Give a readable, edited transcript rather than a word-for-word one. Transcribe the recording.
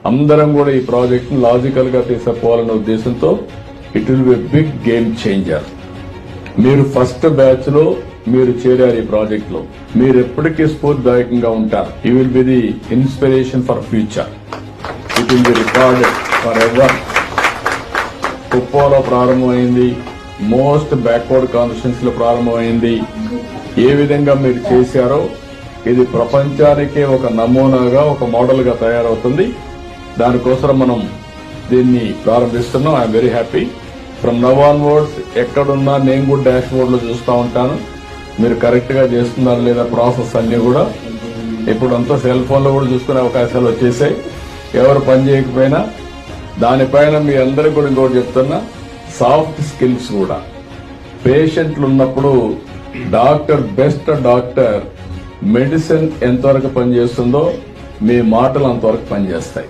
అందరం కూడా ఈ ప్రాజెక్ట్ ను లాజికల్ గా తీసుకుపోవాలనే ఉద్దేశంతో it will be big game changer. మీరు ఫస్ట్ బ్యాచ్ లో మీరు చేరారు ఈ ప్రాజెక్ట్ లో. మీరు ఎప్పటికీ స్ఫూర్తిదాయకంగా ఉంటారు. You will be the inspiration for future. It will be recorded for ever. కుప్పంలో ప్రారంభమైంది, మోస్ట్ బ్యాక్వర్డ్ కాన్స్టిట్యుయెన్సీ లో ప్రారంభమైంది. ఏ విధంగా మీరు చేశారో ఇది ప్రపంచానికే ఒక నమూనాగా, ఒక మోడల్ గా తయారవుతుంది. దానికోసం మనం దీన్ని ప్రారంభిస్తున్నాం. I'm very happy. From now onwards ఎక్కడున్నా నేను కూడా డాష్ బోర్డ్ లో చూస్తూ ఉంటాను మీరు కరెక్ట్ గా చేస్తున్నారు లేదా ప్రాసెస్ అన్ని కూడా. ఇప్పుడు అంతా సెల్ ఫోన్ లో కూడా చూసుకునే అవకాశాలు వచ్చేసాయి. ఎవరు పని చేయకపోయినా దానిపైన మీ అందరికీ కూడా ఇంకోటి చెప్తున్నా, సాఫ్ట్ స్కిల్స్ కూడా. పేషెంట్లు ఉన్నప్పుడు డాక్టర్, బెస్ట్ డాక్టర్ మెడిసిన్ ఎంతవరకు పనిచేస్తుందో మీ మాటలు అంతవరకు పనిచేస్తాయి.